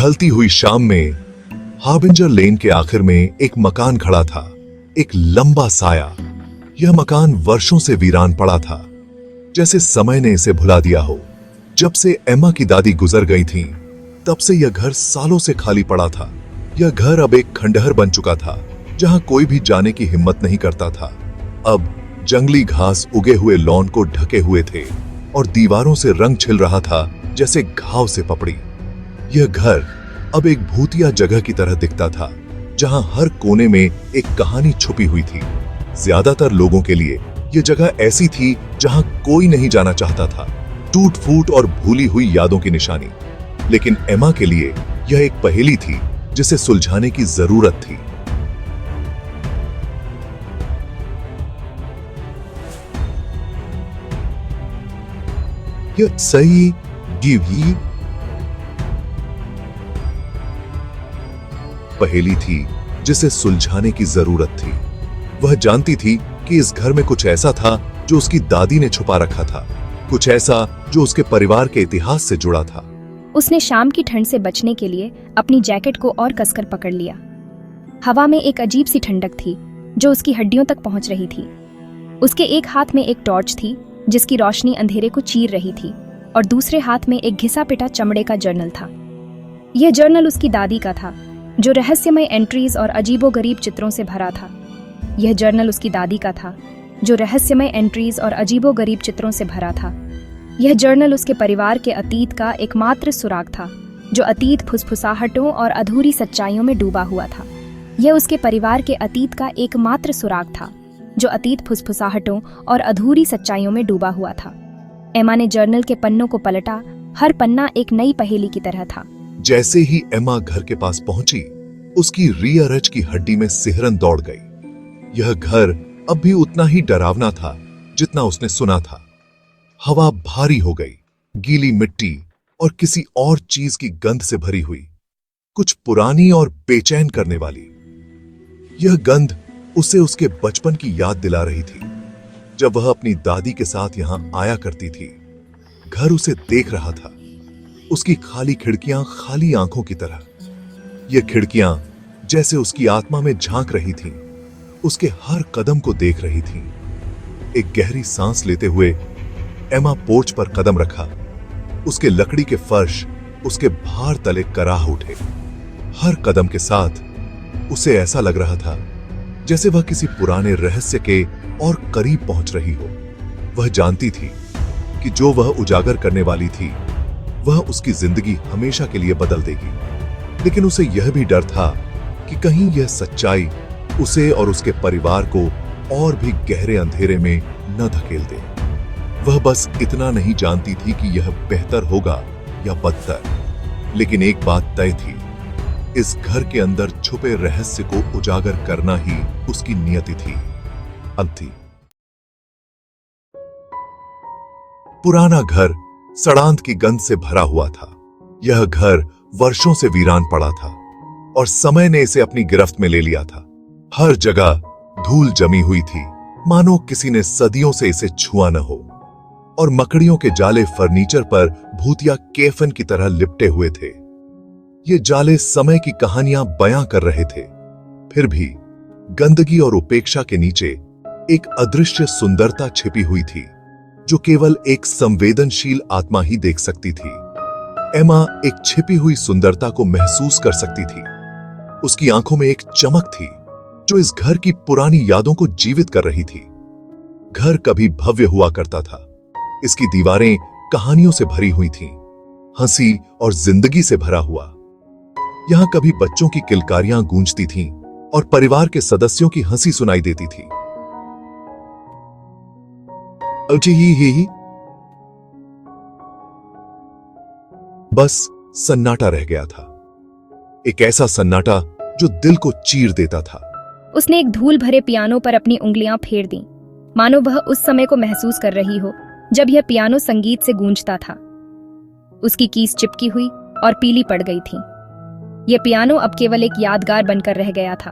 ढलती हुई शाम में हार्बिंजर लेन के आखिर में एक मकान खड़ा था, एक लंबा साया। यह मकान वर्षों से वीरान पड़ा था, जैसे समय ने इसे भुला दिया हो। जब से एमा की दादी गुजर गई थीं, तब से यह घर सालों से खाली पड़ा था। यह घर अब एक खंडहर बन चुका था, जहां कोई भी जाने की हिम्मत नहीं करता था। अब जंगली घास उगे हुए लॉन को ढके हुए थे और दीवारों से रंग छिल रहा था, जैसे घाव से पपड़ी। यह घर अब एक भूतिया जगह की तरह दिखता था, जहां हर कोने में एक कहानी छुपी हुई थी। ज्यादातर लोगों के लिए यह जगह ऐसी थी जहां कोई नहीं जाना चाहता था, टूट फूट और भूली हुई यादों की निशानी। लेकिन एमा के लिए यह एक पहेली थी, जिसे सुलझाने की जरूरत थी। यह सही गिवी पहेली थी, जिसे सुलझाने की जरूरत थी। वह जानती थी कि इस घर में कुछ ऐसा था जो उसकी दादी ने छुपा रखा था, कुछ ऐसा जो उसके परिवार के इतिहास से जुड़ा था। उसने शाम की ठंड से बचने के लिए अपनी जैकेट को और कसकर पकड़ लिया। हवा में एक अजीब सी ठंडक थी जो उसकी हड्डियों तक पहुंच रही थी। उसके एक हाथ में एक टॉर्च थी जिसकी रोशनी अंधेरे को चीर रही थी, और दूसरे हाथ में एक घिसा पिटा चमड़े का जर्नल था। यह जर्नल उसकी दादी का था, जो रहस्यमय एंट्रीज और अजीबोगरीब चित्रों से भरा था। यह जर्नल उसकी दादी का था, जो रहस्यमय एंट्रीज और अजीबोगरीब चित्रों से भरा था। यह जर्नल उसके परिवार के अतीत का एकमात्र सुराग था, जो अतीत फुसफुसाहटों और अधूरी सच्चाइयों में डूबा हुआ था। यह उसके परिवार के अतीत का एकमात्र सुराग था, जो अतीत फुसफुसाहटों और अधूरी सच्चाइयों में डूबा हुआ था। एमा ने जर्नल के पन्नों को पलटा। हर पन्ना एक नई पहेली की तरह था। जैसे ही एमा घर के पास पहुंची, उसकी रियर एज की हड्डी में सिहरन दौड़ गई। यह घर अब भी उतना ही डरावना था जितना उसने सुना था। हवा भारी हो गई, गीली मिट्टी और किसी और चीज की गंध से भरी हुई, कुछ पुरानी और बेचैन करने वाली। यह गंध उसे उसके बचपन की याद दिला रही थी, जब वह अपनी दादी के साथ यहां आया करती थी। घर उसे देख रहा था, उसकी खाली खिड़कियां खाली आंखों की तरह। ये खिड़कियां जैसे उसकी आत्मा में झांक रही थीं, उसके हर कदम को देख रही थीं। एक गहरी सांस लेते हुए एमा पोर्च पर कदम रखा। उसके लकड़ी के फर्श उसके भार तले कराह उठे। हर कदम के साथ उसे ऐसा लग रहा था जैसे वह किसी पुराने रहस्य के और करीब पहुंच रही हो। वह जानती थी कि जो वह उजागर करने वाली थी, वह उसकी जिंदगी हमेशा के लिए बदल देगी। लेकिन उसे यह भी डर था कि कहीं यह सच्चाई उसे और उसके परिवार को और भी गहरे अंधेरे में न धकेल दे। वह बस इतना नहीं जानती थी कि यह बेहतर होगा या बदतर, लेकिन एक बात तय थी, इस घर के अंदर छुपे रहस्य को उजागर करना ही उसकी नियति थी। अंती पुराना घर सड़ांत की गंध से भरा हुआ था। यह घर वर्षों से वीरान पड़ा था और समय ने इसे अपनी गिरफ्त में ले लिया था। हर जगह धूल जमी हुई थी, मानो किसी ने सदियों से इसे छुआ न हो, और मकड़ियों के जाले फर्नीचर पर भूतिया केफन की तरह लिपटे हुए थे। ये जाले समय की कहानियां बयां कर रहे थे। फिर भी गंदगी और उपेक्षा के नीचे एक अदृश्य सुंदरता छिपी हुई थी, जो केवल एक संवेदनशील आत्मा ही देख सकती थी। एमा एक छिपी हुई सुंदरता को महसूस कर सकती थी। उसकी आंखों में एक चमक थी जो इस घर की पुरानी यादों को जीवित कर रही थी। घर कभी भव्य हुआ करता था। इसकी दीवारें कहानियों से भरी हुई थीं, हंसी और जिंदगी से भरा हुआ। यहां कभी बच्चों की किलकारियां गूंजती थीं और परिवार के सदस्यों की हंसी सुनाई देती थी। ही बस सन्नाटा रह गया था, एक ऐसा सन्नाटा जो दिल को चीर देता था। उसने एक धूल भरे पियानो पर अपनी उंगलियां फेर दी, मानो वह उस समय को महसूस कर रही हो जब यह पियानो संगीत से गूंजता था। उसकी कीस चिपकी हुई और पीली पड़ गई थी। यह पियानो अब केवल एक यादगार बनकर रह गया था।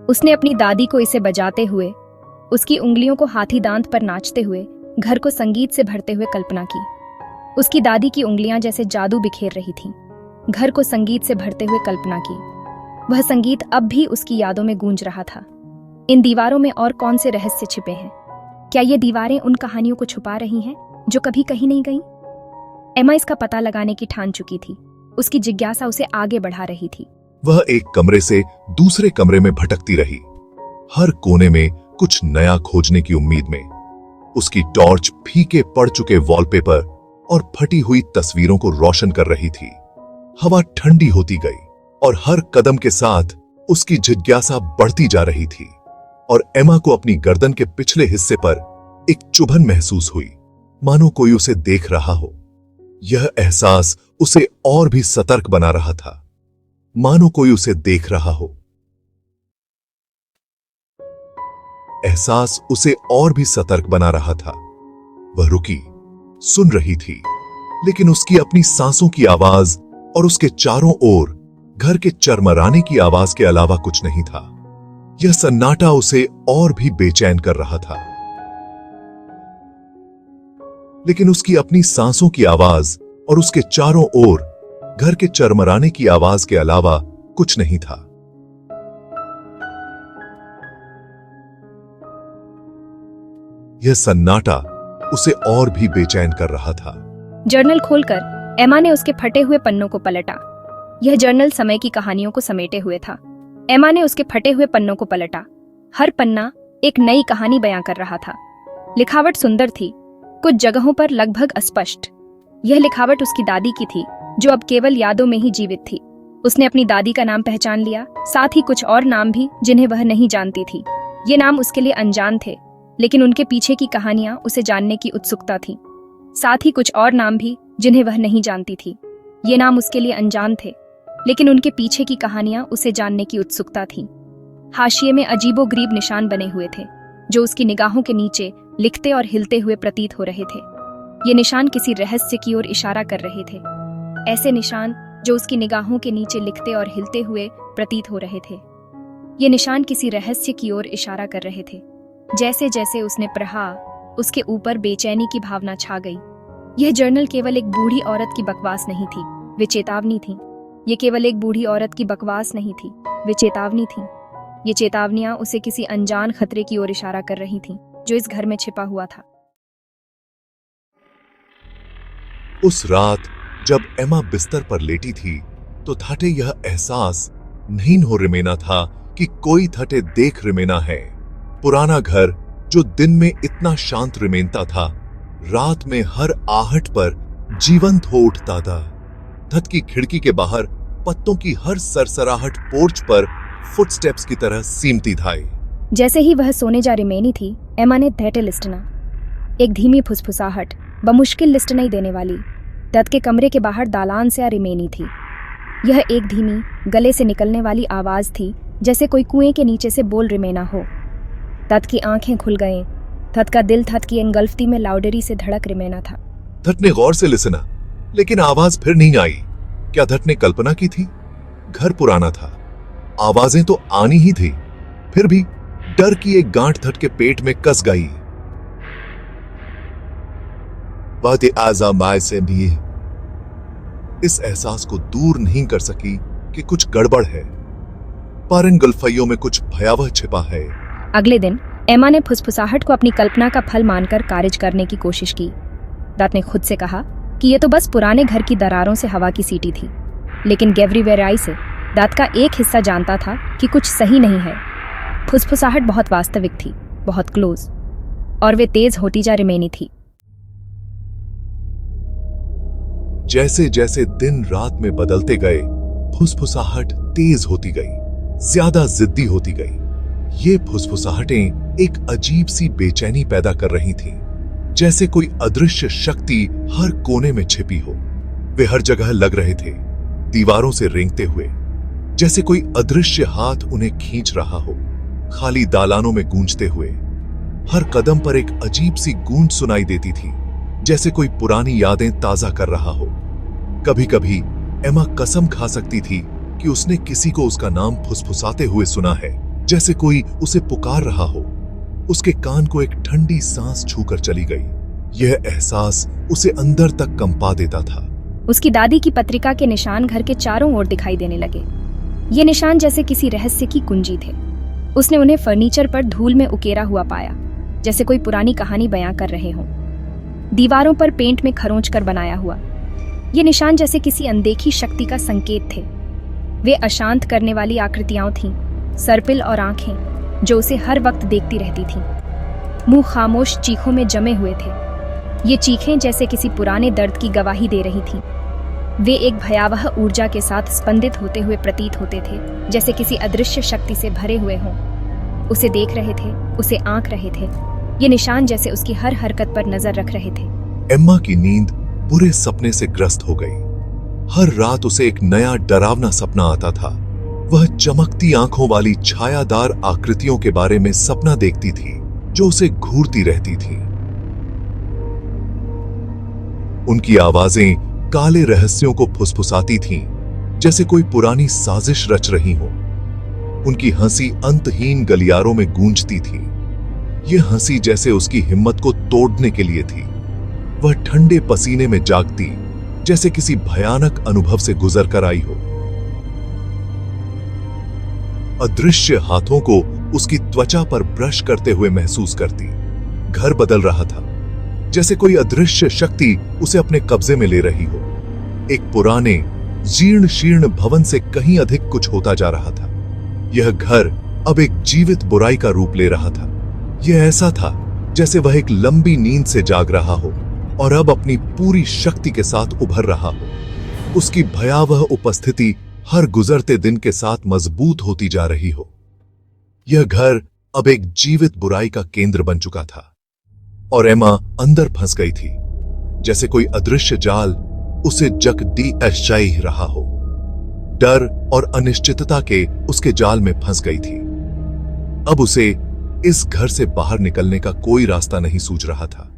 उसने अपनी दादी को इसे बजाते हुए, उसकी उंगलियों को हाथी दांत पर नाचते हुए घर को संगीत से भरते हुए कल्पना की। उसकी दादी की उंगलियां जैसे जादू बिखेर रही थीं। घर को संगीत से भरते हुए कल्पना की। वह संगीत अब भी उसकी यादों में गूंज रहा था। इन दीवारों में और कौन से रहस्य छिपे हैं? क्या ये दीवारें उन कहानियों को छुपा रही हैं जो कभी कहीं नहीं गईं? एमा इसका पता लगाने की ठान चुकी थी। उसकी जिज्ञासा उसे आगे बढ़ा रही थी। वह एक कमरे से दूसरे कमरे में भटकती रही, हर कोने में कुछ नया खोजने की उम्मीद में। उसकी टॉर्च फीके पड़ चुके वॉलपेपर और फटी हुई तस्वीरों को रोशन कर रही थी। हवा ठंडी होती गई और हर कदम के साथ उसकी जिज्ञासा बढ़ती जा रही थी और एमा को अपनी गर्दन के पिछले हिस्से पर एक चुभन महसूस हुई, मानो कोई उसे देख रहा हो। यह एहसास उसे और भी सतर्क बना रहा था, मानो कोई उसे देख रहा हो। एहसास उसे और भी सतर्क बना रहा था। वह रुकी, सुन रही थी, लेकिन उसकी अपनी सांसों की आवाज और उसके चारों ओर घर के चरमराने की आवाज के अलावा कुछ नहीं था। यह सन्नाटा उसे और भी बेचैन कर रहा था। लेकिन उसकी अपनी सांसों की आवाज और उसके चारों ओर घर के चरमराने की आवाज के अलावा कुछ नहीं था। यह सन्नाटा उसे और भी बेचैन कर रहा था। जर्नल खोलकर एमा ने उसके फटे हुए पन्नों को पलटा। यह जर्नल समय की कहानियों को समेटे हुए था। एमा ने उसके फटे हुए पन्नों को पलटा। हर पन्ना एक नई कहानी बयां कर रहा था। लिखावट सुंदर थी, कुछ जगहों पर लगभग अस्पष्ट। यह लिखावट उसकी दादी की थी, जो अब केवल यादों में ही जीवित थी। उसने अपनी दादी का नाम पहचान लिया, साथ ही कुछ और नाम भी जिन्हें वह नहीं जानती थी। ये नाम उसके लिए अनजान थे, लेकिन उनके पीछे की कहानियां उसे जानने की उत्सुकता थी। साथ ही कुछ और नाम भी जिन्हें वह नहीं जानती थी। ये नाम उसके लिए अनजान थे, लेकिन उनके पीछे की कहानियां उसे जानने की उत्सुकता थी। हाशिए में अजीबोगरीब निशान बने हुए थे, जो उसकी निगाहों के नीचे लिखते और हिलते हुए प्रतीत हो रहे थे। ये निशान किसी रहस्य की ओर इशारा कर रहे थे। ऐसे निशान जो उसकी निगाहों के नीचे लिखते और हिलते हुए प्रतीत हो रहे थे। ये निशान किसी रहस्य की ओर इशारा कर रहे थे। जैसे जैसे उसने पढ़ा, उसके ऊपर बेचैनी की भावना छा गई। यह जर्नल केवल एक बूढ़ी औरत की बकवास नहीं थी, वे चेतावनी थी। ये केवल एक बूढ़ी औरत की बकवास नहीं थी, वे चेतावनी थी। ये चेतावनियां उसे किसी अनजान खतरे की ओर इशारा कर रही थीं, जो इस घर में छिपा हुआ था। उस रात जब एमा बिस्तर पर लेटी थी, तो थटे यह एहसास नहीं हो रिमेना था कि कोई थटे देख रिमेना है। पुराना घर जो दिन में इतना शांत रिमेनता था, रात में हर आहट पर जीवंत हो उठता था। छत की खिड़की के बाहर पत्तों की हर सरसराहट पोर्च पर फुटस्टेप्स की तरह सीमती था। जैसे ही वह सोने जा रिमेनी थी, एमा ने धैर्य लिस्टना। एक धीमी फुसफुसाहट, बमुश्किल लिस्ट नहीं देने वाली, दत्त के कमरे के बाहर दालान से आ रिमेनी थी। यह एक धीमी, गले से निकलने वाली आवाज थी, जैसे कोई कुएं के नीचे से बोल रिमेना हो। दत्त की आंखें खुल गईं। दत्त का दिल थत की एंगल्फती में लाउडरी से धड़क रिमेना था। धट ने गौर से लिसना, लेकिन आवाज फिर नहीं आई। क्या धट ने कल्पना की थी? घर पुराना था, आवाजें तो आनी ही थी, फिर भी डर की एक गांठ धट के पेट में कस गई। बातें आज़माए से भी इस एहसास को दूर नहीं कर सकी कि कुछ गड़बड़ है। पर इन गलफइयों में कुछ भयावह छिपा है। अगले दिन एमा ने फुसफुसाहट को अपनी कल्पना का फल मानकर कार्य करने की कोशिश की। दत्त ने खुद से कहा कि यह तो बस पुराने घर की दरारों से हवा की सीटी थी, लेकिन गैवरी वेराई से दत्त का एक हिस्सा जानता था कि कुछ सही नहीं है। फुसफुसाहट बहुत वास्तविक थी, बहुत क्लोज, और वे तेज होती जा रिमेनी थी। जैसे जैसे दिन रात में बदलते गए, फुसफुसाहट तेज होती गई, ज्यादा जिद्दी होती गई। ये फुसफुसाहटें एक अजीब सी बेचैनी पैदा कर रही थीं, जैसे कोई अदृश्य शक्ति हर कोने में छिपी हो। वे हर जगह लग रहे थे, दीवारों से रेंगते हुए, जैसे कोई अदृश्य हाथ उन्हें खींच रहा हो। खाली दालानों में गूंजते हुए, हर कदम पर एक अजीब सी गूंज सुनाई देती थी, जैसे कोई पुरानी यादें ताजा कर रहा हो। कभी कभी एमा कसम खा सकती थी कि उसने किसी को उसका नाम फुसफुसाते हुए सुना है, जैसे कोई उसे पुकार रहा हो। उसके कान को एक ठंडी सांस छूकर चली गई। यह एहसास उसे अंदर तक कंपा देता था, उसकी दादी की पत्रिका के निशान घर के चारों ओर दिखाई देने लगे। ये निशान जैसे किसी रहस्य की कुंजी थे। उसने उन्हें फर्नीचर पर धूल में उकेरा हुआ पाया, जैसे कोई पुरानी कहानी बयां कर रहे हों। दीवारों पर पेंट में खरोंच कर बनाया हुआ ये निशान जैसे किसी अनदेखी शक्ति का संकेत थे। वे अशांत करने वाली आकृतियां थीं, सर्पिल और आंखें जो उसे हर वक्त देखती रहती थीं। मुंह खामोश चीखों में जमे हुए थे। ये चीखें जैसे किसी पुराने दर्द की गवाही दे रही थीं। वे एक भयावह ऊर्जा के साथ स्पंदित होते हुए प्रतीत होते थे, जैसे किसी अदृश्य शक्ति से भरे हुए हों। उसे देख रहे थे, उसे आंक रहे थे। ये निशान जैसे उसकी हर हरकत पर नजर रख रहे थे। एम्मा की नींद बुरे सपने से ग्रस्त हो गई। हर रात उसे एक नया डरावना सपना आता था। वह चमकती आंखों वाली छायादार आकृतियों के बारे में सपना देखती थी जो उसे घूरती रहती थी। उनकी आवाजें काले रहस्यों को फुसफुसाती थीं, जैसे कोई पुरानी साजिश रच रही हो। उनकी हंसी अंतहीन गलियारों में गूंजती थी। यह हंसी जैसे उसकी हिम्मत को तोड़ने के लिए थी। वह ठंडे पसीने में जागती, जैसे किसी भयानक अनुभव से गुजर कर आई हो। अदृश्य हाथों को उसकी त्वचा पर ब्रश करते हुए महसूस करती। घर बदल रहा था, जैसे कोई अदृश्य शक्ति उसे अपने कब्जे में ले रही हो। एक पुराने जीर्ण शीर्ण भवन से कहीं अधिक कुछ होता जा रहा था। यह घर अब एक जीवित बुराई का रूप ले रहा था। यह ऐसा था जैसे वह एक लंबी नींद से जाग रहा हो और अब अपनी पूरी शक्ति के साथ उभर रहा हो। उसकी भयावह उपस्थिति हर गुजरते दिन के साथ मजबूत होती जा रही हो। यह घर अब एक जीवित बुराई का केंद्र बन चुका था और एमा अंदर फंस गई थी, जैसे कोई अदृश्य जाल उसे जकड़ी एशाई रहा हो। डर और अनिश्चितता के उसके जाल में फंस गई थी। अब उसे इस घर से बाहर निकलने का कोई रास्ता नहीं सूझ रहा था।